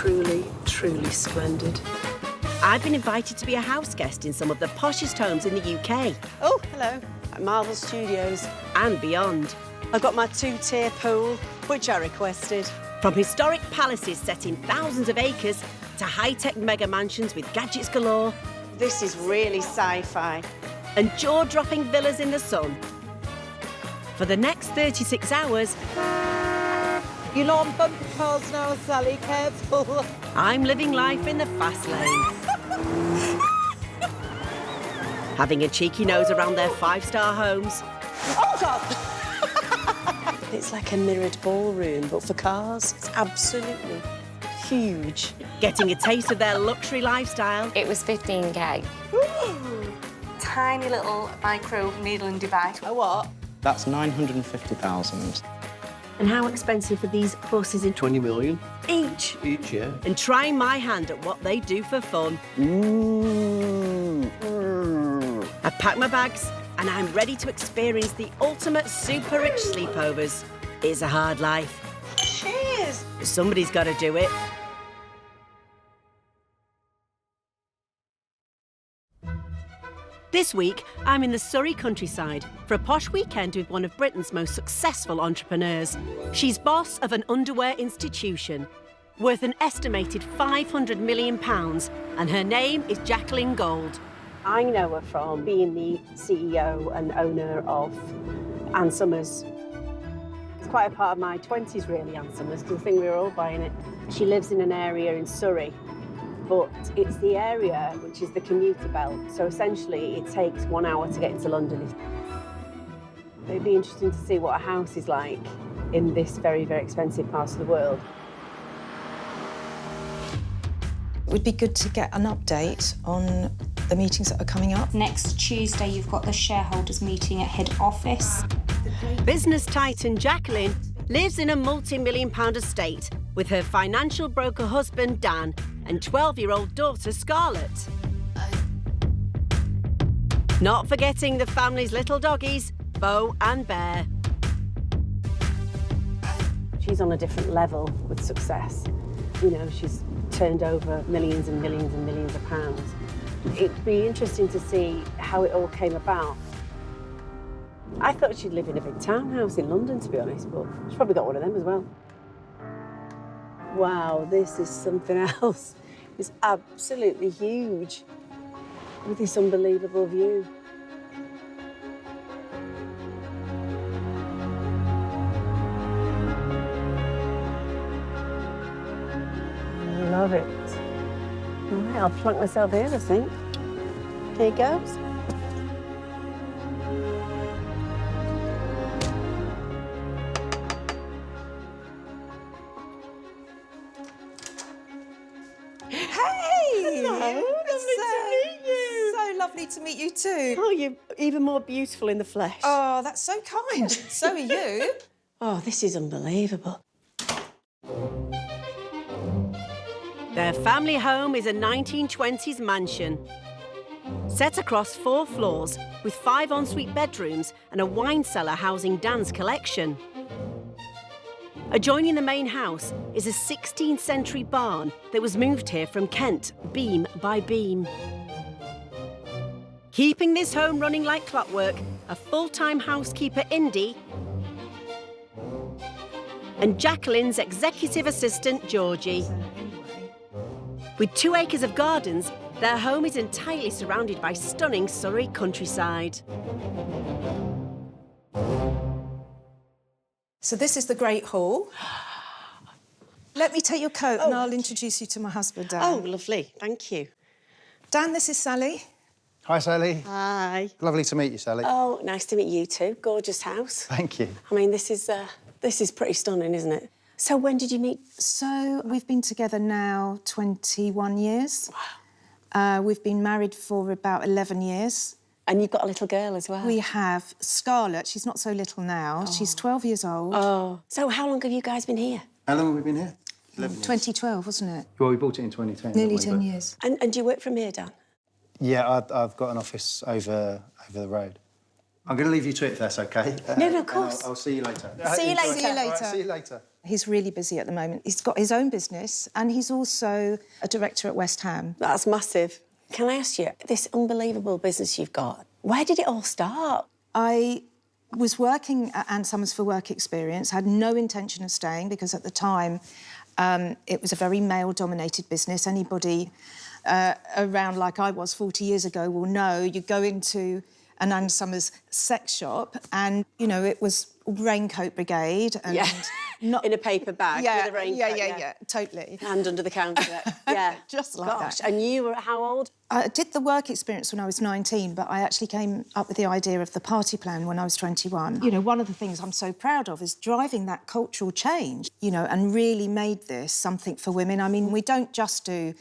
truly, truly splendid. I've been invited to be a house guest in some of the poshest homes in the UK. Oh, hello. At Marvel Studios. And beyond. I got my 2-tier pool, which I requested. From historic palaces set in thousands of acres to high-tech mega mansions with gadgets galore. This is really sci-fi. And jaw-dropping villas in the sun. For the next 36 hours... You're not on bumper cars now, Sally, careful. I'm living life in the fast lane. Having a cheeky nose around their 5-star homes. Oh, God! It's like a mirrored ballroom, but for cars. It's absolutely huge. Getting a taste of their luxury lifestyle. It was 15K. Tiny little micro needling device. A what? That's 950,000. And how expensive are these horses in 20 million. each? Each, yeah. And trying my hand at what they do for fun. I've packed my bags and I'm ready to experience the ultimate super rich sleepovers. It's a hard life. Cheers! But somebody's got to do it. This week, I'm in the Surrey countryside for a posh weekend with one of Britain's most successful entrepreneurs. She's boss of an underwear institution worth an estimated £500 million, and her name is Jacqueline Gold. I know her from being the CEO and owner of Ann Summers. It's quite a part of my 20s, really, Ann Summers, because I think we were all buying it. She lives in an area in Surrey, but it's the area which is the commuter belt. So essentially, it takes 1 hour to get into London. It'd be interesting to see what a house is like in this very, very expensive part of the world. It would be good to get an update on the meetings that are coming up. Next Tuesday, you've got the shareholders meeting at head office. Business titan Jacqueline lives in a multi-million-pound estate with her financial broker husband, Dan, and 12-year-old daughter, Scarlet. Not forgetting the family's little doggies, Bo and Bear. She's on a different level with success. You know, she's turned over millions and millions and millions of pounds. It'd be interesting to see how it all came about. I thought she'd live in a big townhouse in London, to be honest, but she's probably got one of them as well. Wow, this is something else. It's absolutely huge with this unbelievable view. I love it. All right, I'll plunk myself here, I think. Here it goes. Lovely to meet you too. Oh, you're even more beautiful in the flesh. Oh, that's so kind. So are you. Oh, this is unbelievable. Their family home is a 1920s mansion. Set across 4 floors with 5 ensuite bedrooms and a wine cellar housing Dan's collection. Adjoining the main house is a 16th century barn that was moved here from Kent, beam by beam. Keeping this home running like clockwork, a full-time housekeeper, Indy, and Jacqueline's executive assistant, Georgie. With 2 acres of gardens, their home is entirely surrounded by stunning Surrey countryside. So this is the Great Hall. Let me take your coat and I'll introduce you to my husband, Dan. Oh, lovely. Thank you. Dan, this is Sally. Hi, Sally. Hi. Lovely to meet you, Sally. Oh, nice to meet you too. Gorgeous house. Thank you. I mean, this is pretty stunning, isn't it? So when did you meet? So we've been together now 21 years. Wow. We've been married for about 11 years. And you've got a little girl as well. We have Scarlet. She's not so little now. Oh. She's 12 years old. Oh. So how long have you guys been here? How long have we been here? 11 years. 2012, wasn't it? Well, we bought it in 2010. Nearly 10 years. And do you work from here, Dan? Yeah, I've got an office over the road. I'm going to leave you to it if that's OK. No, of course. I'll see you later. See you later. See you later. Right, see you later. He's really busy at the moment. He's got his own business and he's also a director at West Ham. That's massive. Can I ask you, this unbelievable business you've got, where did it all start? I was working at Ann Summers for work experience, had no intention of staying because at the time it was a very male-dominated business. Anybody around like I was 40 years ago will know you go into an Ann Summers sex shop and, you know, it was raincoat brigade and... Yeah. Not... In a paper bag with a raincoat. Yeah, totally. Hand under the counter. Yeah. Just like Gosh, that. and you were how old? I did the work experience when I was 19, but I actually came up with the idea of the party plan when I was 21. You know, one of the things I'm so proud of is driving that cultural change, you know, and really made this something for women. I mean, we don't just do,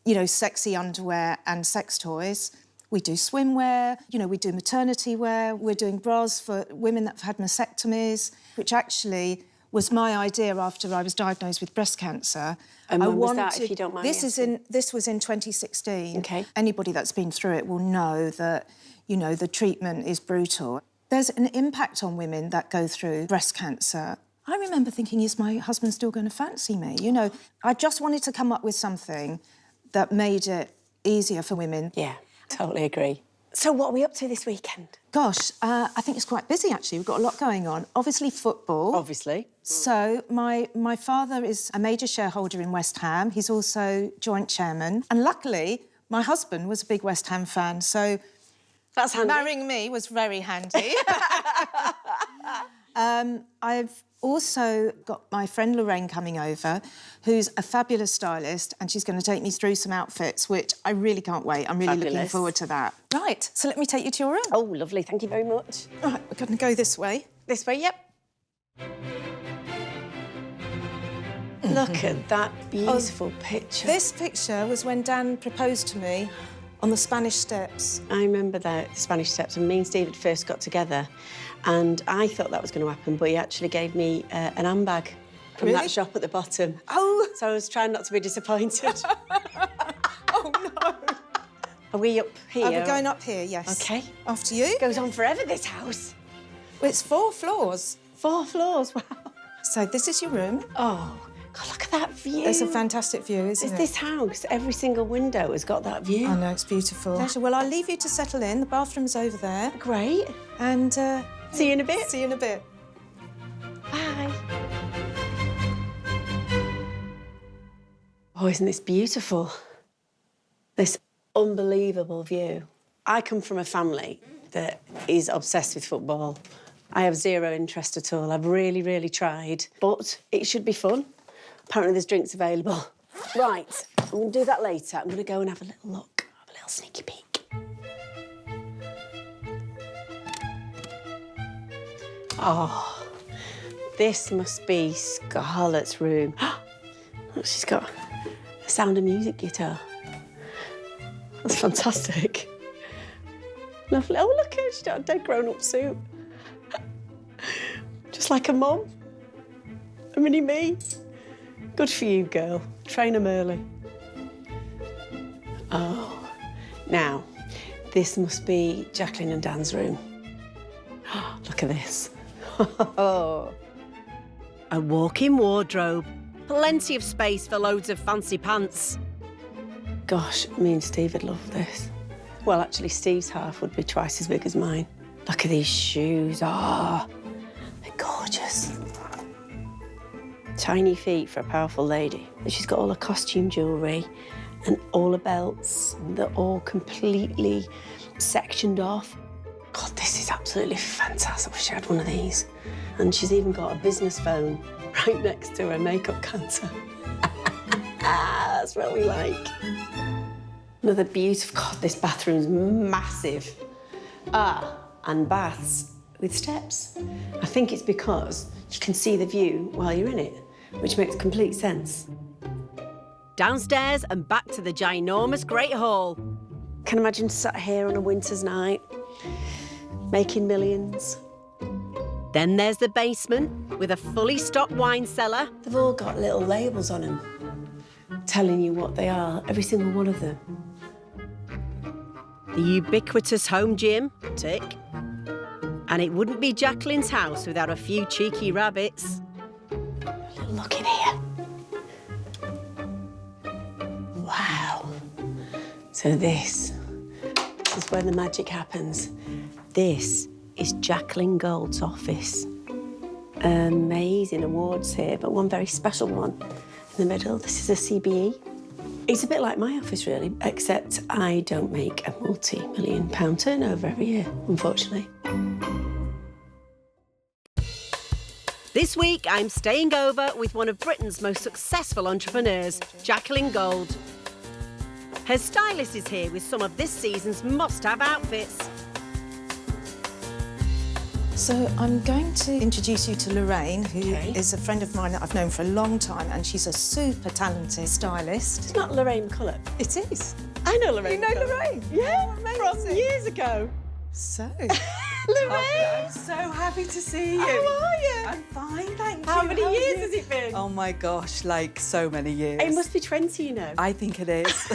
you know, sexy underwear and sex toys. We do swimwear, you know, we do maternity wear, we're doing bras for women that have had mastectomies, which actually was my idea after I was diagnosed with breast cancer. And when was that, if you don't mind me asking? This was in 2016. OK. Anybody that's been through it will know that, you know, the treatment is brutal. There's an impact on women that go through breast cancer. I remember thinking, is my husband still going to fancy me? You know, I just wanted to come up with something that made it easier for women. Yeah, totally agree. So what are we up to this weekend? Gosh, I think it's quite busy, actually. We've got a lot going on. Obviously, football. Obviously. So my father is a major shareholder in West Ham. He's also joint chairman. And luckily, my husband was a big West Ham fan, so... That's handy. Marrying me was very handy. I've also got my friend Lorraine coming over, who's a fabulous stylist, and she's going to take me through some outfits, which I really can't wait. I'm really looking forward to that. Right, so let me take you to your room. Oh, lovely. Thank you very much. Right, we're going to go this way. This way, yep. Look at that beautiful picture. This picture was when Dan proposed to me on the Spanish Steps. I remember the Spanish Steps, and me and Steve had first got together, and I thought that was going to happen, but he actually gave me an handbag from that shop at the bottom. Oh! So I was trying not to be disappointed. Oh, no! Are we up here? We're going up here, yes. OK. After you. Goes on forever, this house. Well, it's 4 floors. 4 floors, wow. So this is your room. Oh, God, look at that view. It's a fantastic view, isn't it? This house, every single window has got that view. I know, it's beautiful. Well, I'll leave you to settle in. The bathroom's over there. Great. And... see you in a bit. See you in a bit. Bye. Oh, isn't this beautiful? This unbelievable view. I come from a family that is obsessed with football. I have zero interest at all. I've really, really tried. But it should be fun. Apparently there's drinks available. Right, I'm going to do that later. I'm going to go and have a little look, have a little sneaky peek. Oh, this must be Scarlet's room. Look, she's got a Sound of Music guitar. That's fantastic. Lovely. Oh, look at her, she's got a dead grown-up suit. Just like a mum. A mini me. Good for you, girl. Train them early. Oh, now, this must be Jacqueline and Dan's room. Look at this. A walk-in wardrobe. Plenty of space for loads of fancy pants. Gosh, me and Steve would love this. Well, actually, Steve's half would be twice as big as mine. Look at these shoes. Oh, they're gorgeous. Tiny feet for a powerful lady. And she's got all her costume jewellery and all her belts. They're all completely sectioned off. God, this is absolutely fantastic. I wish I had one of these. And she's even got a business phone right next to her makeup counter. That's what we like. Another beautiful... God, this bathroom's massive. And baths with steps. I think it's because you can see the view while you're in it, which makes complete sense. Downstairs and back to the ginormous Great Hall. Can imagine sat here on a winter's night, making millions. Then there's the basement with a fully stocked wine cellar. They've all got little labels on them, telling you what they are, every single one of them. The ubiquitous home gym, tick. And it wouldn't be Jacqueline's house without a few cheeky rabbits. look in here. Wow. So this is where the magic happens. This is Jacqueline Gold's office. Amazing awards here, but one very special one in the middle. This is a CBE. It's a bit like my office, really, except I don't make a multi-million-pound turnover every year, unfortunately. This week, I'm staying over with one of Britain's most successful entrepreneurs, Jacqueline Gold. Her stylist is here with some of this season's must-have outfits. So I'm going to introduce you to Lorraine, who is a friend of mine that I've known for a long time, and she's a super talented stylist. It's not Lorraine McCulloch. It is. I know Lorraine. You know McCulloch. Lorraine? Yeah, Oh, from years ago. So, Lorraine! I'm so happy to see you. How are you? I'm fine, thank you. How many are years you? has it been? Oh my gosh, like so many years. It must be 20, you know. I think it is.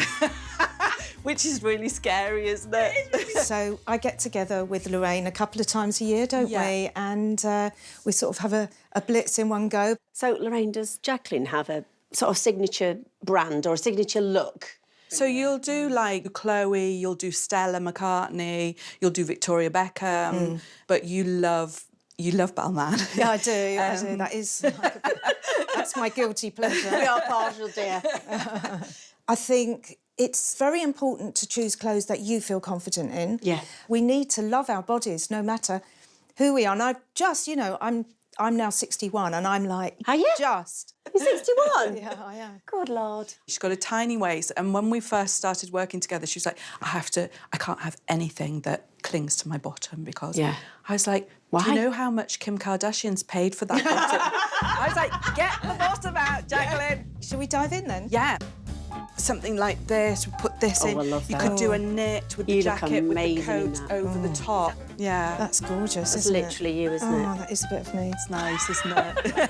Which is really scary, isn't it? so I get together with Lorraine a couple of times a year, don't we? And we sort of have a blitz in one go. So, Lorraine, does Jacqueline have a sort of signature brand or a signature look? So you'll do like Chloe, you'll do Stella McCartney, you'll do Victoria Beckham, but you love Balmain. Yeah, I do. I do. That is that's my guilty pleasure. We are partial, dear. I think it's very important to choose clothes that you feel confident in. Yeah. We need to love our bodies, no matter who we are. And I've just, you know, I'm now 61, and I'm like, Are you? just. You're 61? Yeah, I am. Good Lord. She's got a tiny waist, and when we first started working together, she was like, I can't have anything that clings to my bottom, because I was like, why? Do you know how much Kim Kardashian's paid for that bottom? I was like, get the bottom out, Jacqueline. Shall we dive in then? Yeah. Something like this, we put this in. I love you that. could do a knit with the You look jacket, with the amazing in coat that. over the top. Yeah. That's gorgeous, That's isn't it? literally you, isn't Oh, it? that is a bit of me. It's nice, isn't it?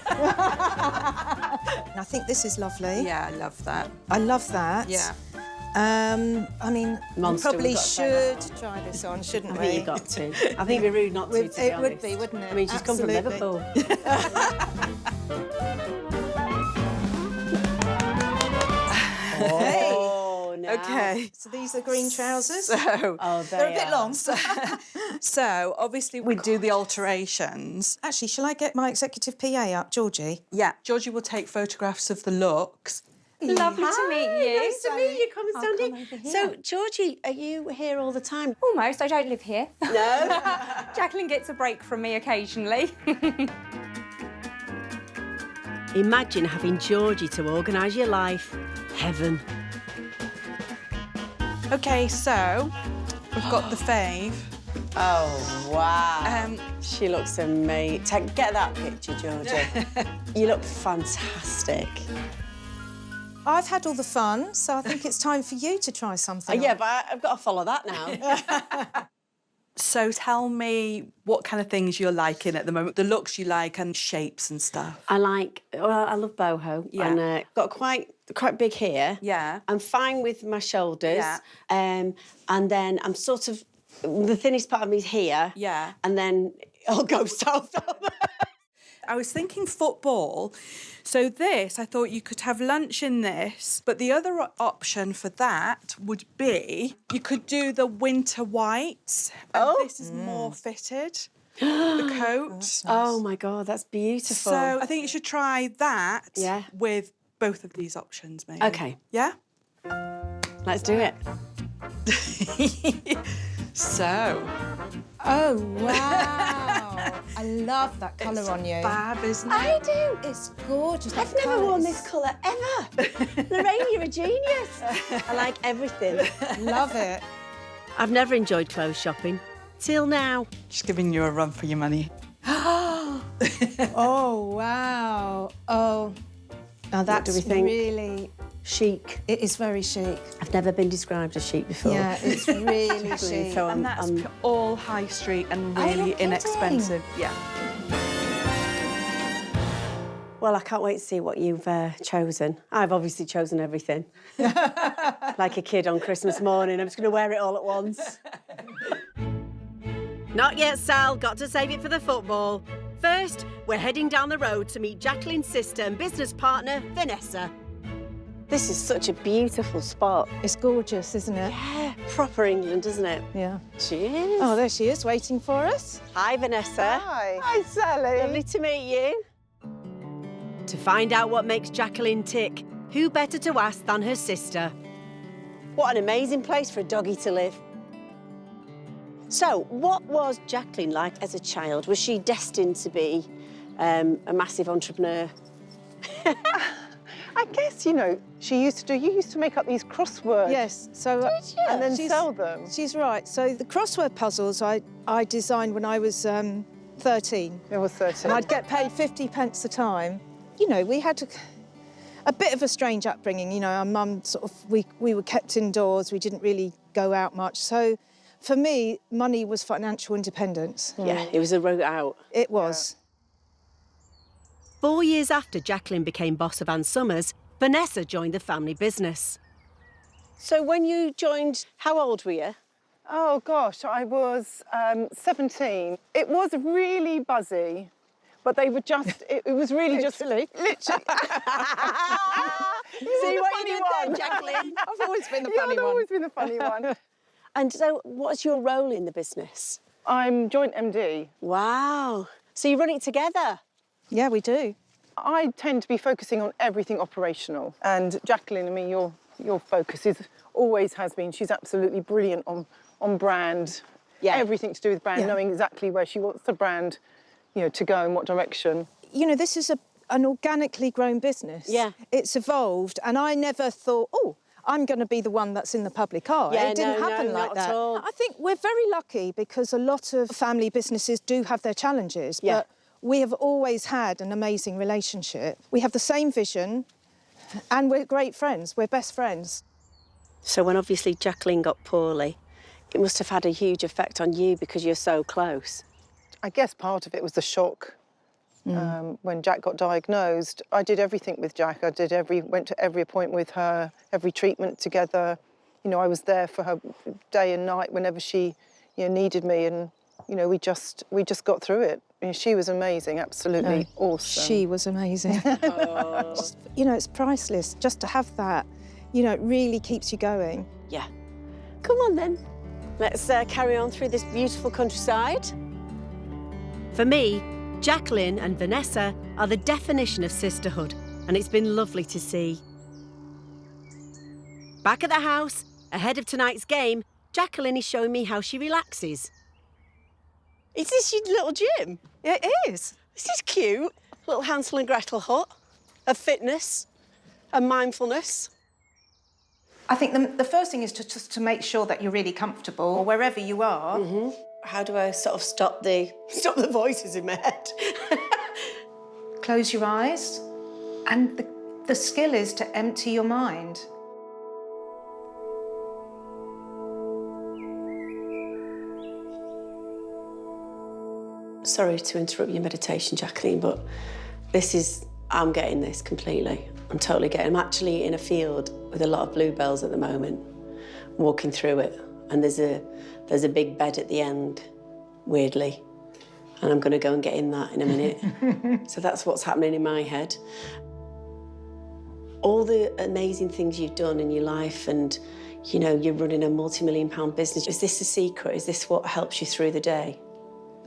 And I think this is lovely. Yeah, I love that. I love that. Yeah. I mean, Monster, we probably we've got to say should try this on, shouldn't I we? think you've got to. I think it'd be rude not to, be It would honest. be, wouldn't it? I mean, she's come from Absolutely. Liverpool. Oh, no. Okay. So these are green trousers. So, They're a bit long. so obviously we do the alterations. Actually, shall I get my executive PA up, Georgie? Yeah, Georgie will take photographs of the looks. Lovely to meet you. Nice to meet you. Come and stand come in. over here. So, Georgie, are you here all the time? Almost. I don't live here. No? Jacqueline gets a break from me occasionally. Imagine having Georgie to organise your life. Heaven. Okay, so we've got the fave. Oh, wow. She looks amazing. Get that picture, Georgie. You look fantastic. I've had all the fun, so I think it's time for you to try something. Yeah, but I've got to follow that now. So tell me what kind of things you're liking at the moment, the looks you like and shapes and stuff. I love boho. Yeah. And got quite big here. Yeah. I'm fine with my shoulders. Yeah. And then I'm sort of, the thinnest part of me is here. Yeah. And then it'll go south. I was thinking football. So this, I thought you could have lunch in this, but the other option for that would be you could do the winter whites. And this is more fitted, the coat. Oh, my God, that's beautiful. So I think you should try that Yeah. with both of these options, maybe. OK, Yeah? let's do it. So. Oh, wow. I love that colour on you. Fab, isn't it? I do. It's gorgeous. I've never worn this colour ever. Lorraine, you're a genius. I like everything. Love it. I've never enjoyed clothes shopping. Till now. Just giving you a run for your money. Oh, wow. Oh, now that's do we think? really... Chic. It is very chic. I've never been described as chic before. Yeah, it's really chic. So And that's all high street and Oh, you're really kidding. inexpensive. Yeah. Well, I can't wait to see what you've chosen. I've obviously chosen everything. Like a kid on Christmas morning. I'm just going to wear it all at once. Not yet, Sal. Got to save it for the football. First, we're heading down the road to meet Jacqueline's sister and business partner, Vanessa. This is such a beautiful spot. It's gorgeous, isn't it? Yeah, proper England, isn't it? Yeah. She is. Oh, there she is, waiting for us. Hi, Vanessa. Hi. Hi, Sally. Lovely to meet you. To find out what makes Jacqueline tick, who better to ask than her sister? What an amazing place for a doggy to live. So, what was Jacqueline like as a child? Was she destined to be a massive entrepreneur? I guess, you know, you used to make up these crosswords. Yes, so... And then sell them. She's right. So the crossword puzzles I designed when I was 13. It was 13. And I'd get paid 50 pence a time. You know, we had a bit of a strange upbringing. You know, our mum sort of... We were kept indoors. We didn't really go out much. So for me, money was financial independence. Yeah, it was a route out. It was. 4 years after Jacqueline became boss of Ann Summers, Vanessa joined the family business. So when you joined, how old were you? Oh, gosh, I was 17. It was really buzzy, but they were just... It was really just... Literally. See what you did there, Jacqueline? I've always been the Yeah, funny I've one. always been the funny one. And so what's your role in the business? I'm joint MD. Wow. So you run it together? Yeah, we do. I tend to be focusing on everything operational. And Jacqueline, I mean, your focus always has been. She's absolutely brilliant on brand. Yeah. Everything to do with brand, Yeah. knowing exactly where she wants the brand, you know, to go in what direction. You know, this is an organically grown business. Yeah. It's evolved, and I never thought, oh, I'm going to be the one that's in the public eye. Yeah, it didn't no, happen no, like not that. at all. I think we're very lucky because a lot of family businesses do have their challenges, Yeah. but we have always had an amazing relationship. We have the same vision, and we're great friends. We're best friends. So when obviously Jacqueline got poorly, it must have had a huge effect on you because you're so close. I guess part of it was the shock. When Jack got diagnosed, I did everything with Jack. Went to every appointment with her, every treatment together. You know, I was there for her day and night whenever she, you know, needed me, and you know, we just got through it. I mean, she was amazing, absolutely awesome. She was amazing. You know, it's priceless just to have that. You know, it really keeps you going. Yeah. Come on then. Let's carry on through this beautiful countryside. For me, Jacqueline and Vanessa are the definition of sisterhood, and it's been lovely to see. Back at the house, ahead of tonight's game, Jacqueline is showing me how she relaxes. Is this your little gym? It is. This is cute. Little Hansel and Gretel hut of fitness and mindfulness. I think the first thing is just to make sure that you're really comfortable wherever you are. How do I sort of stop the voices in my head? Close your eyes, and the skill is to empty your mind. Sorry to interrupt your meditation, Jacqueline, but I'm getting this completely. I'm totally getting. I'm actually in a field with a lot of bluebells at the moment, walking through it, and there's a big bed at the end, weirdly, and I'm going to go and get in that in a minute. So that's what's happening in my head. All the amazing things you've done in your life, and you know, you're running a multi-million-pound business. Is this the secret? Is this what helps you through the day?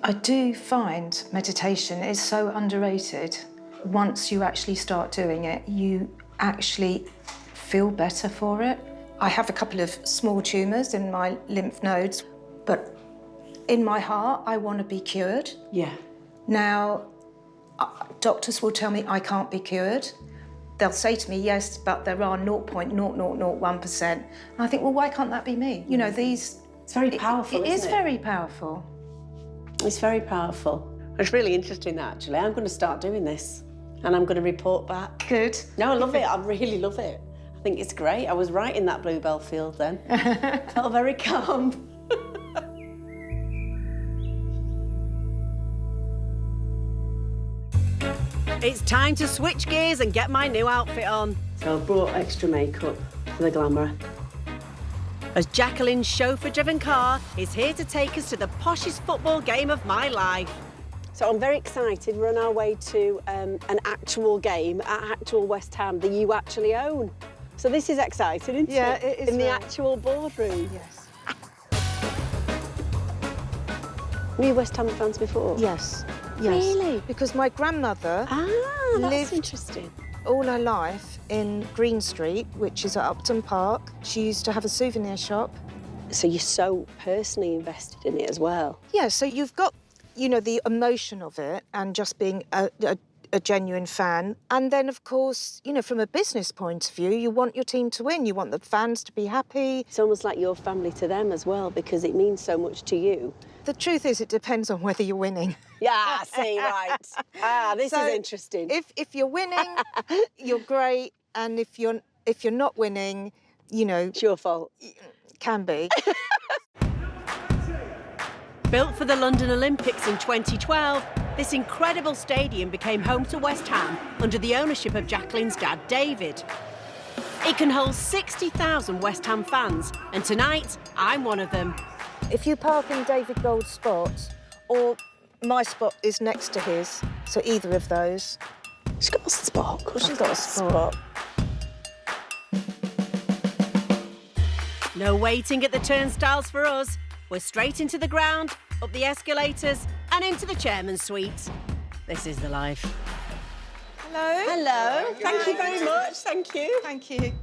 I do find meditation is so underrated. Once you actually start doing it, you actually feel better for it. I have a couple of small tumours in my lymph nodes, but in my heart, I want to be cured. Yeah. Now, doctors will tell me I can't be cured. They'll say to me, yes, but there are 0.0001%. And I think, well, why can't that be me? You know, It's very powerful, It isn't is very powerful. It's very powerful. It's really interesting, that, actually. I'm going to start doing this, and I'm going to report back. Good. No, I love it. I really love it. I think it's great. I was right in that bluebell field then. Felt very calm. It's time to switch gears and get my new outfit on. So I've brought extra makeup for the glamour. As Jacqueline's chauffeur-driven car is here to take us to the poshest football game of my life. So I'm very excited. We're on our way to an actual game at actual West Ham that you actually own. So this is exciting, isn't it? Yeah, it is. In the actual boardroom. Yes. Were you West Ham fans before? Yes. Really? Because my grandmother Ah, that's lived interesting. all her life in Green Street, which is at Upton Park. She used to have a souvenir shop. So you're so personally invested in it as well. Yeah, so you've got, you know, the emotion of it and just being a genuine fan. And then, of course, you know, from a business point of view, you want your team to win. You want the fans to be happy. It's almost like your family to them as well because it means so much to you. The truth is, it depends on whether you're winning. Yeah, see, right. This So is interesting. If you're winning, you're great. And if you're not winning, you know... It's your fault. Can be. Built for the London Olympics in 2012, this incredible stadium became home to West Ham under the ownership of Jacqueline's dad, David. It can hold 60,000 West Ham fans, and tonight, I'm one of them. If you park in David Gold's spot, or my spot is next to his, so either of those. She's got a spot. Of course She's got a spot. No waiting at the turnstiles for us. We're straight into the ground, up the escalators, and into the chairman's suite. This is the life. Hello. Hello. Thank you very much. Thank you. Thank you.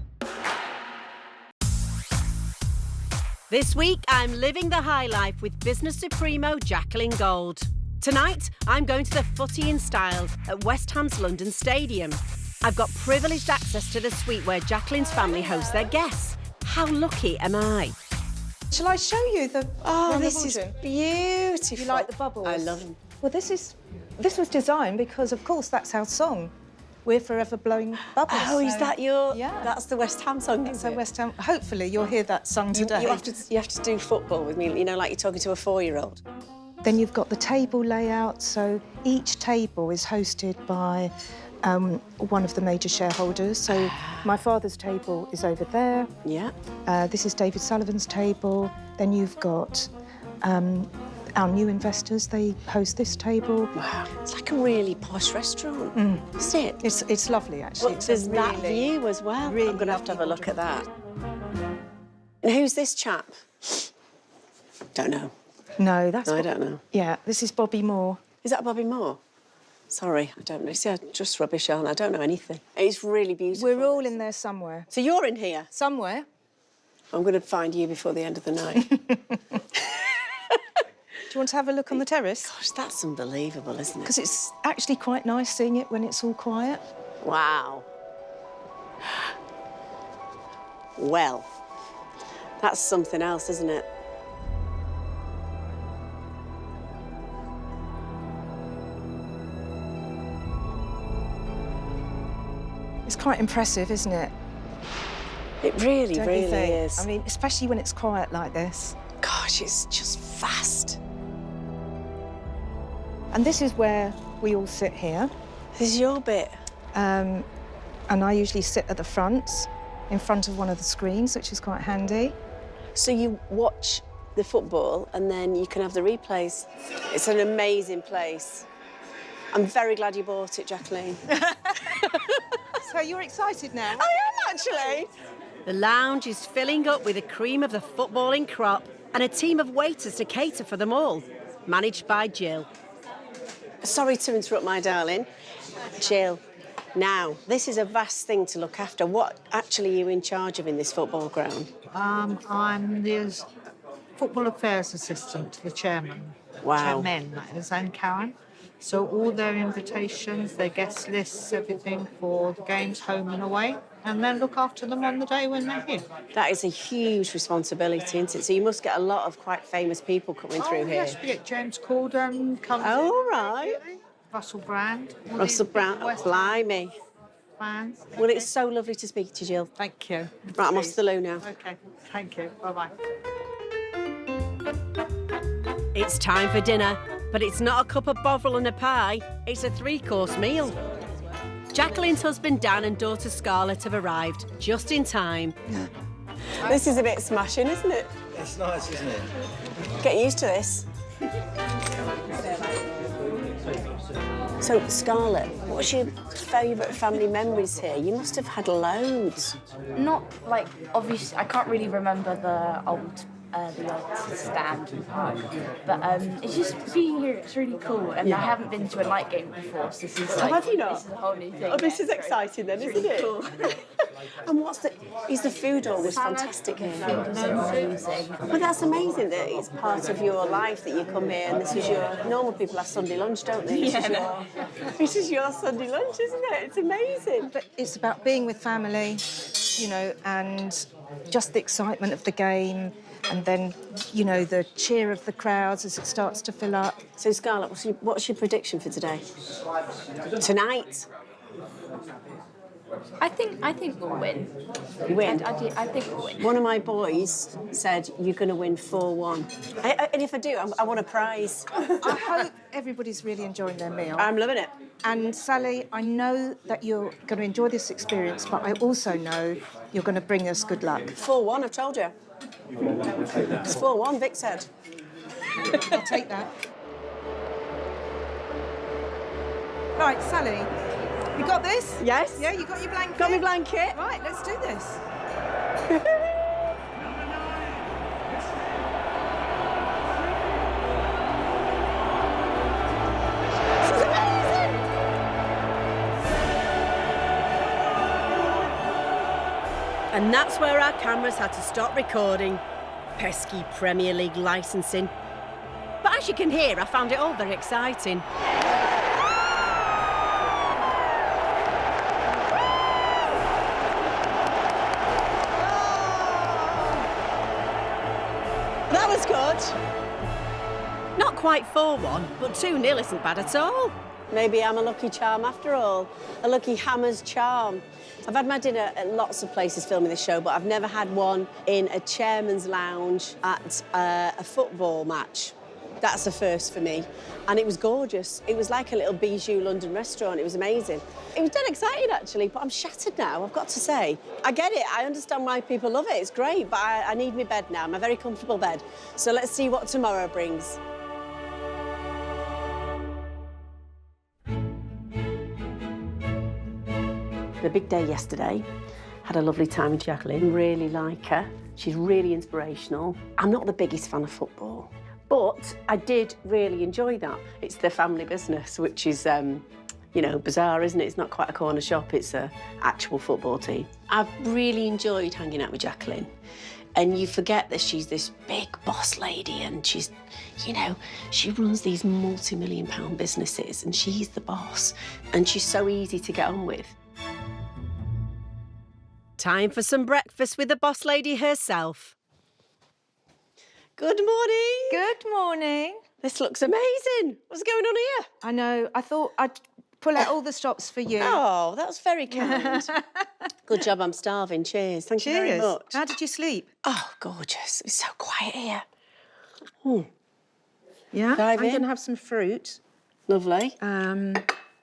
This week, I'm living the high life with business supremo Jacqueline Gold. Tonight, I'm going to the footy in style at West Ham's London Stadium. I've got privileged access to the suite where Jacqueline's family hosts their guests. How lucky am I? Shall I show you the... Oh, the this is Boardroom? beautiful. You like the bubbles? I love them. Well, this was designed because, of course, that's our song. We're forever blowing bubbles. Oh, is that your... Yeah. That's the West Ham song, is So it? West Ham. Hopefully, you'll hear that sung today. You have to do football with me, you know, like you're talking to a 4-year-old. Then you've got the table layout. So each table is hosted by one of the major shareholders. So my father's table is over there. Yeah. This is David Sullivan's table. Then you've got our new investors. They host this table. Wow. It's like a really posh restaurant, isn't it? It's lovely, actually. Well, It's there's a that really- view as well. really I'm going to have a lovely look at that. And who's this chap? Don't know. No, that's... I don't know. Yeah, this is Bobby Moore. Is that Bobby Moore? Sorry, I don't know. See, I'm just rubbish, aren't I? I don't know anything. It's really beautiful. We're all in there somewhere. So you're in here? Somewhere. I'm going to find you before the end of the night. Do you want to have a look on the terrace? Gosh, that's unbelievable, isn't it? Because it's actually quite nice seeing it when it's all quiet. Wow. Well, that's something else, isn't it? It's quite impressive, isn't it? It really, Don't you really think? is. I mean, especially when it's quiet like this. Gosh, it's just vast. And this is where we all sit here. This is your bit. And I usually sit at the front, in front of one of the screens, which is quite handy. So you watch the football and then you can have the replays. It's an amazing place. I'm very glad you bought it, Jacqueline. So you're excited now? I am, actually. The lounge is filling up with the cream of the footballing crop and a team of waiters to cater for them all, managed by Jill. Sorry to interrupt, my darling. Jill, now, this is a vast thing to look after. What actually are you in charge of in this football ground? I'm the football affairs assistant to the chairman. Wow. Chairman, that is, and Karen. So all their invitations, their guest lists, everything for the games home and away, and then look after them on the day when they're here. That is a huge responsibility, isn't it? So you must get a lot of quite famous people coming through here. Yes, we get James Corden comes in. Oh, right. Russell Brand. all Russell these Brand, West Ham blimey. fans. Well, it's so lovely to speak to you, Jill. Thank you. Right, I'm off to the loo now. Okay, thank you. Bye-bye. It's time for dinner, but it's not a cup of bovril and a pie, it's a 3-course meal. Jacqueline's husband Dan and daughter Scarlet have arrived just in time. This is a bit smashing, isn't it? It's nice, isn't it? Get used to this. So, Scarlet, what's your favourite family memories here? You must have had loads. Not like obviously, I can't really remember the old stand, but it's just being here. It's really cool, and I haven't been to a night game before, so this is like, have you not? This is a whole new thing. Oh, this is exciting then, isn't it? Cool. And is the food always fantastic here? Food is amazing. Well, that's amazing that it's part of your life that you come here and this is your... Normal people have Sunday lunch, don't they? This is your Sunday lunch, isn't it? It's amazing. But it's about being with family, you know, and just the excitement of the game, and then, you know, the cheer of the crowds as it starts to fill up. So, Scarlett, what's your prediction for today? Tonight? I think we'll win. You win? I think we'll win. One of my boys said you're going to win 4-1. And if I do, I want a prize. I hope everybody's really enjoying their meal. I'm loving it. And Sally, I know that you're going to enjoy this experience, but I also know you're going to bring us good luck. 4-1, I've told you. It's 4-1, Vic said. I'll take that. Right, Sally, you got this? Yes. Yeah, you got your blanket? Got my blanket. Right, let's do this. And that's where our cameras had to stop recording. Pesky Premier League licensing. But as you can hear, I found it all very exciting. That was good. Not quite 4-1, but 2-0 isn't bad at all. Maybe I'm a lucky charm after all. A lucky hammer's charm. I've had my dinner at lots of places filming this show, but I've never had one in a chairman's lounge at a football match. That's a first for me. And it was gorgeous. It was like a little bijou London restaurant. It was amazing. It was dead exciting, actually, but I'm shattered now, I've got to say. I get it. I understand why people love it. It's great, but I need my bed now, my very comfortable bed. So let's see what tomorrow brings. The big day yesterday. Had a lovely time with Jacqueline. Really like her. She's really inspirational. I'm not the biggest fan of football, but I did really enjoy that. It's the family business, which is, you know, bizarre, isn't it? It's not quite a corner shop, it's an actual football team. I've really enjoyed hanging out with Jacqueline. And you forget that she's this big boss lady and she's, you know, she runs these multi-million-pound businesses and she's the boss. And she's so easy to get on with. Time for some breakfast with the boss lady herself. Good morning. Good morning. This looks amazing. What's going on here? I know. I thought I'd pull out all the stops for you. Oh, that's very kind. Good job, I'm starving. Cheers. Thank you very much. How did you sleep? Oh, gorgeous. It's so quiet here. Yeah? Dive I'm in. going to have some fruit. Lovely.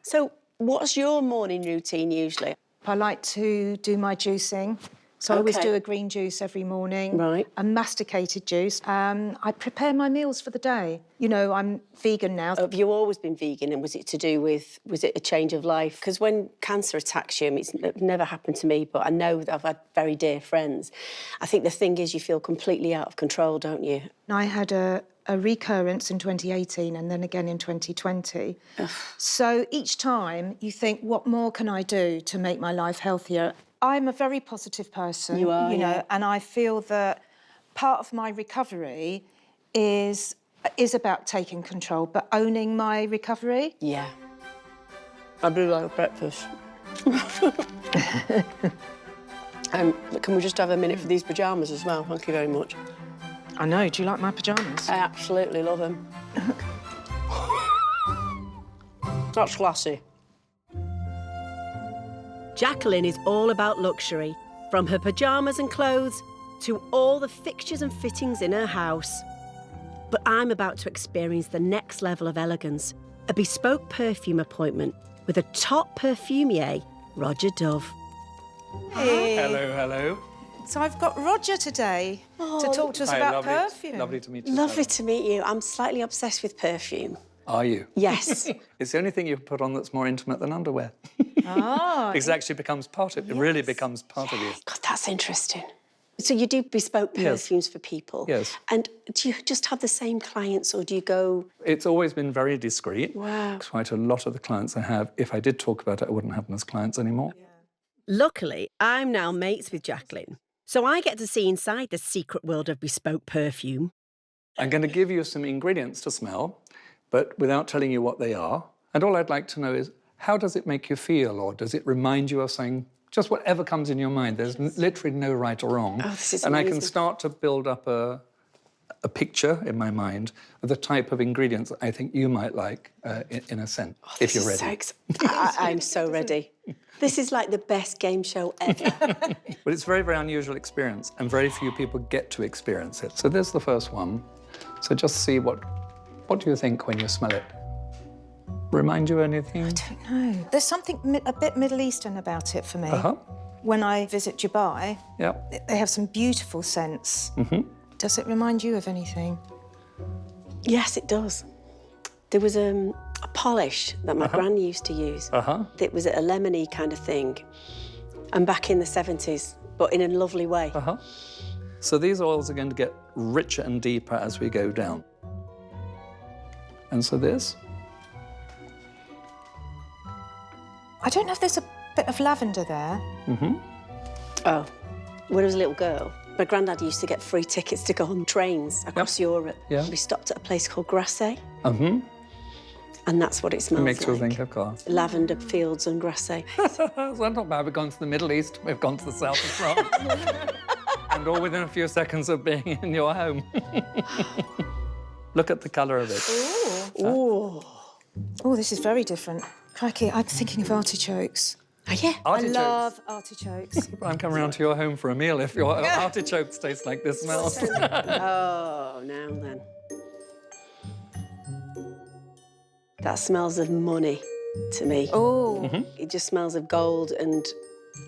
So what's your morning routine usually? I like to do my juicing. So I always do a green juice every morning. Right. A masticated juice. I prepare my meals for the day. You know, I'm vegan now. Have you always been vegan, and was it to do with, was it a change of life? Because when cancer attacks you, I mean, it's never happened to me, but I know that I've had very dear friends. I think the thing is you feel completely out of control, don't you? I had a recurrence in 2018 and then again in 2020. So each time you think, what more can I do to make my life healthier? I'm a very positive person. You are, you know, yeah. and I feel that part of my recovery is about taking control, but owning my recovery. Yeah. I do like breakfast. Can we just have a minute for these pyjamas as well? Thank you very much. I know. Do you like my pyjamas? I absolutely love them. That's classy. Jacqueline is all about luxury, from her pyjamas and clothes to all the fixtures and fittings in her house. But I'm about to experience the next level of elegance, a bespoke perfume appointment with a top perfumier, Roger Dove. Hey. Hello, hello. So I've got Roger today to talk to us about perfume. Lovely to meet you. Lovely to meet you. I'm slightly obsessed with perfume. Are you? Yes. It's the only thing you put on that's more intimate than underwear. Oh. Because it actually becomes part of it. It really becomes part of you. God, that's interesting. So you do bespoke perfumes for people? Yes. And do you just have the same clients or do you go... It's always been very discreet. Wow. Quite a lot of the clients I have, if I did talk about it, I wouldn't have them as clients anymore. Yeah. Luckily, I'm now mates with Jacqueline, so I get to see inside the secret world of bespoke perfume. I'm going to give you some ingredients to smell, but without telling you what they are. And all I'd like to know is, how does it make you feel? Or does it remind you of something? Just whatever comes in your mind. There's literally no right or wrong. Oh, this is and amazing. I can start to build up a picture in my mind of the type of ingredients I think you might like, in a sense, if you're ready. I'm so ready. This is like the best game show ever. But it's a very, very unusual experience, and very few people get to experience it. So there's the first one. So just see what do you think when you smell it? Remind you anything? I don't know. There's something a bit Middle Eastern about it for me. When I visit Dubai, they have some beautiful scents. Does it remind you of anything? Yes, it does. There was a polish that my gran used to use. It was a lemony kind of thing. And back in the 70s, but in a lovely way. So these oils are going to get richer and deeper as we go down. And so this? I don't know if there's a bit of lavender there. Oh, when I was a little girl, my granddad used to get free tickets to go on trains across Europe. We stopped at a place called Grasse. And that's what it smells like. It makes you think of course. Lavender fields and Grasse. Well, not bad. We've gone to the Middle East, we've gone to the south of France. And all within a few seconds of being in your home. Look at the colour of it. Oh, this is very different. Crikey, I'm thinking of artichokes. Oh, yeah. Artichokes. I love artichokes. I'm coming round to your home for a meal if your artichokes taste like this smells. Oh, now then. That smells of money to me. Oh. It just smells of gold and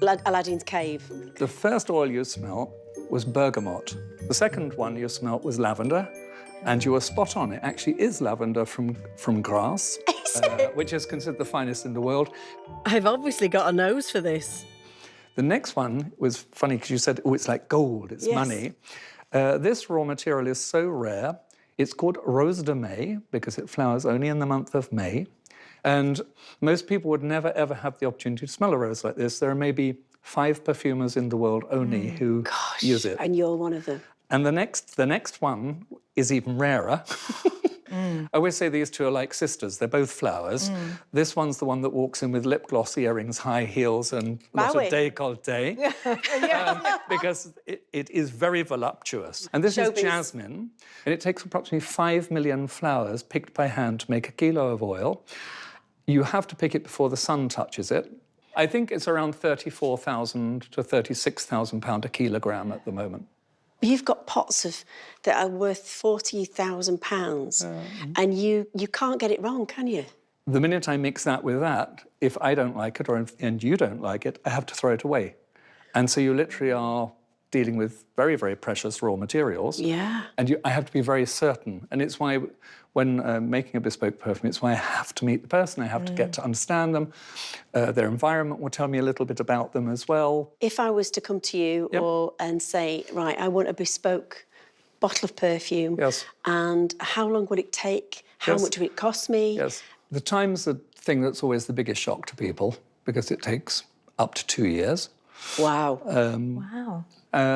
Aladdin's cave. The first oil you smelt was bergamot. The second one you smelt was lavender, and you were spot on. It actually is lavender from grass, which is considered the finest in the world. I've obviously got a nose for this. The next one was funny because you said, oh, it's like gold, it's money. This raw material is so rare. It's called Rose de May because it flowers only in the month of May. And most people would never, ever have the opportunity to smell a rose like this. There are maybe 5 perfumers in the world only who use it. And you're one of them. And the next one is even rarer. I always say these two are like sisters. They're both flowers. This one's the one that walks in with lip gloss, earrings, high heels, and a lot of décolleté. Because it is very voluptuous. And this is jasmine. And it takes approximately 5 million flowers picked by hand to make a kilo of oil. You have to pick it before the sun touches it. I think it's around 34,000 to 36,000 pounds a kilogram at the moment. You've got pots that are worth £40,000, and you can't get it wrong, can you? The minute I mix that with that, if I don't like it and you don't like it, I have to throw it away. And so you literally are dealing with very, very precious raw materials. Yeah. And I have to be very certain. And it's why when making a bespoke perfume, it's why I have to meet the person. I have to get to understand them. Their environment will tell me a little bit about them as well. If I was to come to you and say, right, I want a bespoke bottle of perfume, and how long would it take? How much would it cost me? Yes. The time's the thing that's always the biggest shock to people because it takes up to 2 years. Wow. Wow.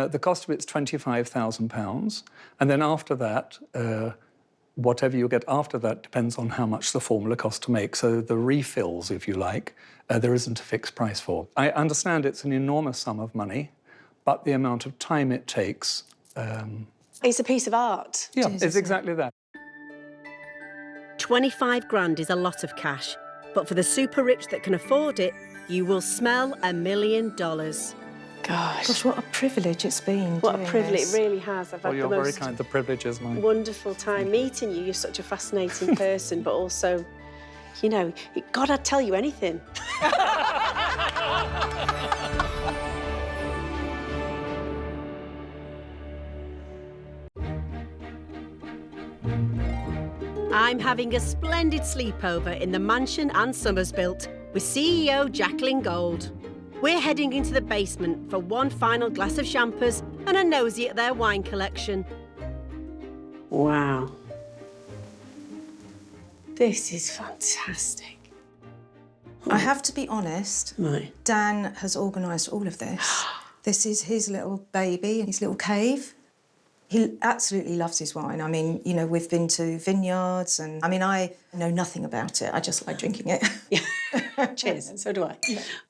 The cost of it's £25,000. And then after that, whatever you get after that depends on how much the formula costs to make. So the refills, if you like, there isn't a fixed price for. I understand it's an enormous sum of money, but the amount of time it takes... It's a piece of art. Yeah, it's exactly that. 25 grand is a lot of cash, but for the super rich that can afford it, you will smell $1 million. Gosh, what a privilege it's been. What a privilege, it really has. I've had you're the very most kind. The privilege is mine. wonderful time meeting you. You're such a fascinating person, but also, you know, God, I'd tell you anything. I'm having a splendid sleepover in the mansion Ann Summers built with CEO Jacqueline Gold. We're heading into the basement for one final glass of champers and a nosy at their wine collection. Wow. This is fantastic. I have to be honest, Right. Dan has organised all of this. This is his little baby, his little cave. He absolutely loves his wine. I mean, you know, we've been to vineyards and, I mean, I know nothing about it. I just like drinking it. Cheers, so do I.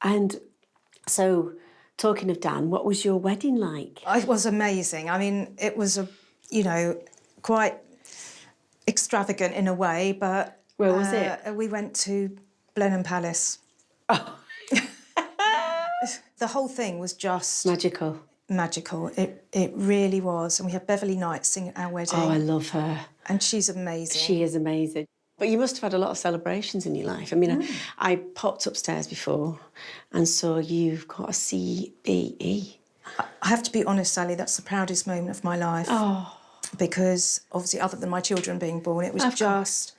And so, talking of Dan, what was your wedding like? It was amazing. I mean, it was, you know, quite extravagant in a way, but... Where was it? We went to Blenheim Palace. Oh. The whole thing was just... Magical. Magical. It really was. And we had Beverly Knight sing at our wedding. Oh, I love her. And she's amazing. She is amazing. But you must have had a lot of celebrations in your life. I mean, I popped upstairs before and saw you've got a CBE. I have to be honest, Sally, that's the proudest moment of my life. Oh. Because, obviously, other than my children being born, it was just...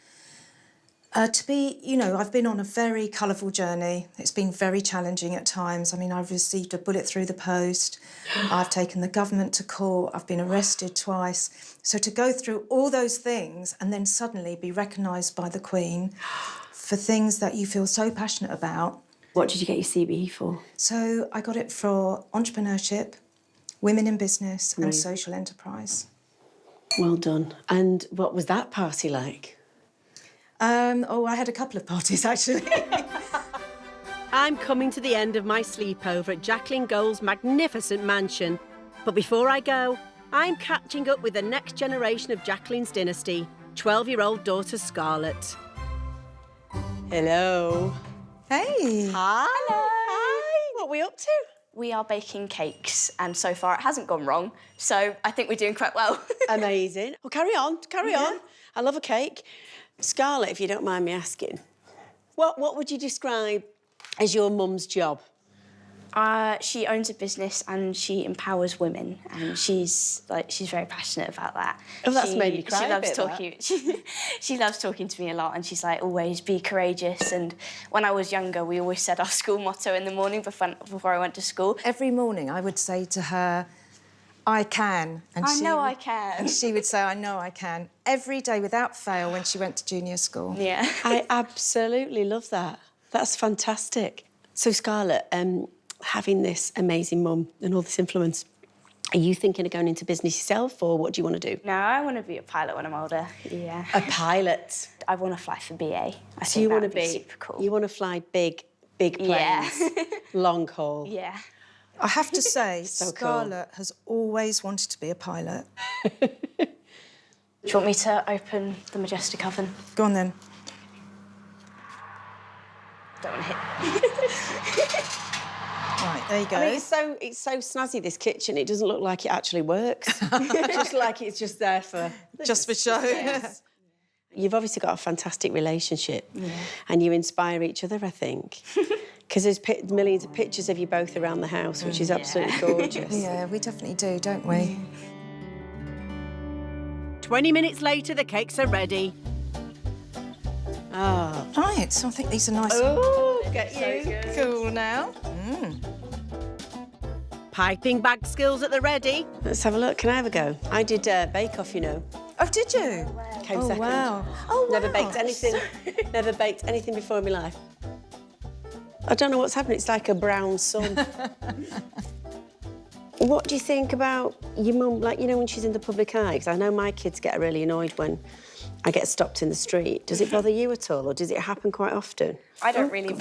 to be, you know, I've been on a very colourful journey. It's been very challenging at times. I mean, I've received a bullet through the post. I've taken the government to court. I've been arrested twice. So to go through all those things and then suddenly be recognised by the Queen for things that you feel so passionate about. What did you get your CBE for? So I got it for entrepreneurship, women in business and social enterprise. Well done. And what was that party like? I had a couple of parties, actually. I'm coming to the end of my sleepover at Jacqueline Gold's magnificent mansion. But before I go, I'm catching up with the next generation of Jacqueline's dynasty, 12-year-old daughter Scarlet. Hello. Hey. Hi. Hello. Hi. What are we up to? We are baking cakes, and so far it hasn't gone wrong, so I think we're doing quite well. Amazing. Well, carry on. I love a cake. Scarlet, if you don't mind me asking, what would you describe as your mum's job? She owns a business and she empowers women, and she's very passionate about that. Oh, that's made me cry. She loves talking. She loves talking to me a lot, and she's like, always be courageous. And when I was younger, we always said our school motto in the morning before I went to school. Every morning, I would say to her, "I can," and I know I can. And she would say, "I know I can," every day without fail when she went to junior school. Yeah, I absolutely love that. That's fantastic. So, Scarlet, having this amazing mum and all this influence, are you thinking of going into business yourself, or what do you want to do? No, I want to be a pilot when I'm older. Yeah. A pilot? I want to fly for BA. So you want to be super cool. You want to fly big planes, Yeah. long haul. Yeah. I have to say, So Scarlet has always wanted to be a pilot. Do you want me to open the Majestic oven? Go on then. Don't want to hit. Right, there you go. I mean, it's so snazzy, this kitchen. It doesn't look like it actually works. Just like it's just there for... Just for show. Yes. You've obviously got a fantastic relationship, and you inspire each other, I think. Because there's millions of pictures of you both around the house, which is absolutely gorgeous. Yeah, we definitely do, don't we? 20 minutes later, the cakes are ready. Oh. Right, so I think these are nice. Oh, get you. Cool now. Piping bag skills at the ready. Let's have a look. Can I have a go? I did Bake Off, you know. Oh, did you? Came Oh, second. wow. Oh, wow. Never baked anything. Never baked anything before in my life. I don't know what's happening. It's like a brown sun. What do you think about your mum, like, you know, when she's in the public eye? Because I know my kids get really annoyed when I get stopped in the street. Does it bother you at all, or does it happen quite often? I don't really...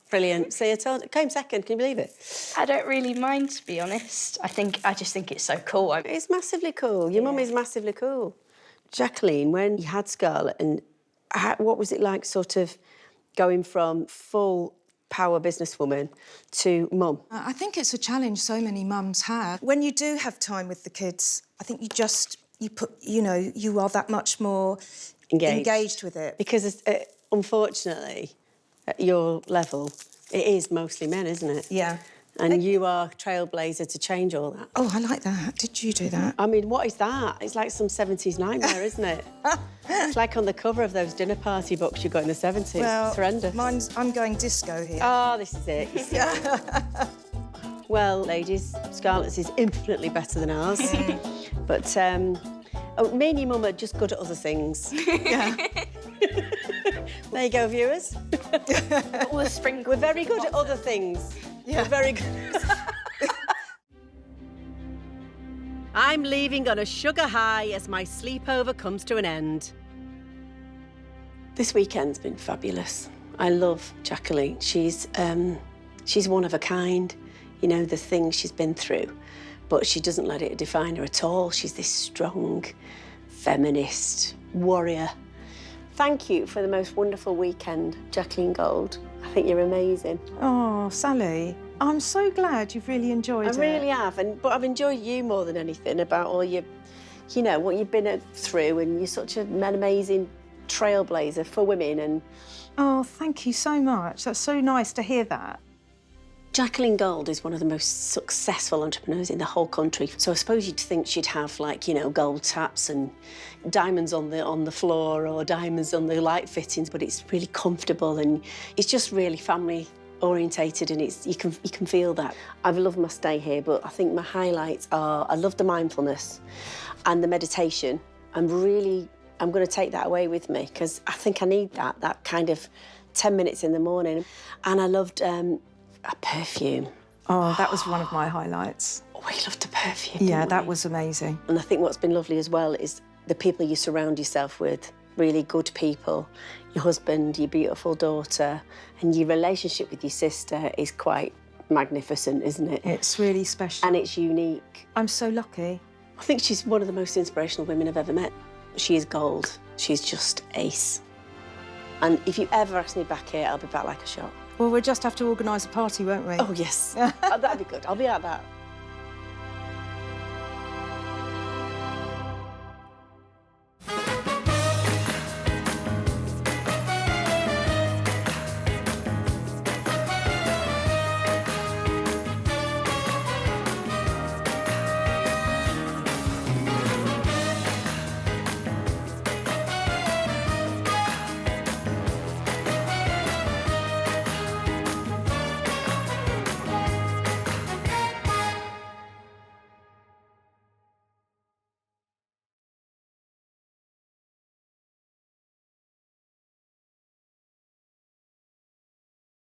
Brilliant. See, came second, can you believe it? I don't really mind, to be honest. I just think it's so cool. It's massively cool. Your mum is massively cool. Jacqueline, when you had Scarlet, and what was it like sort of going from full power businesswoman to mum? I think it's a challenge so many mums have. When you do have time with the kids, I think you are that much more engaged with it. Because unfortunately, at your level, it is mostly men, isn't it? Yeah. And you are trailblazer to change all that. Oh, I like that. Did you do that? I mean, what is that? It's like some 70s nightmare, isn't it? It's like on the cover of those dinner party books you got in the 70s. Well, it's horrendous. I'm going disco here. Oh, this is it. You see. Well, ladies, Scarlet's is infinitely better than ours. But me and your mum are just good at other things. Yeah. There you go, viewers. All the sprinkles. We're very good at other things. Yeah. We're very good. I'm leaving on a sugar high as my sleepover comes to an end. This weekend's been fabulous. I love Jacqueline. She's one of a kind. You know, the things she's been through, but she doesn't let it define her at all. She's this strong, feminist warrior. Thank you for the most wonderful weekend, Jacqueline Gold. I think you're amazing. Oh, Sally, I'm so glad you've really enjoyed it. I really have, but I've enjoyed you more than anything about all your, you know, what you've been through, and you're such an amazing trailblazer for women. And oh, thank you so much. That's so nice to hear that. Jacqueline Gold is one of the most successful entrepreneurs in the whole country. So I suppose you'd think she'd have, like, you know, gold taps and diamonds on the floor or diamonds on the light fittings, but it's really comfortable and it's just really family orientated, and you can feel that. I've loved my stay here, but I think my highlights are I love the mindfulness and the meditation. I'm going to take that away with me because I think I need that kind of 10 minutes in the morning. And I loved a perfume. Oh, that was one of my highlights. Oh, we loved the perfume. Yeah, that was amazing. And I think what's been lovely as well is the people you surround yourself with, really good people. Your husband, your beautiful daughter, and your relationship with your sister is quite magnificent, isn't it? It's really special. And it's unique. I'm so lucky. I think she's one of the most inspirational women I've ever met. She is gold. She's just ace. And if you ever ask me back here, I'll be back like a shot. Well, we'll just have to organise a party, won't we? Oh, yes. That'd be good. I'll be at that.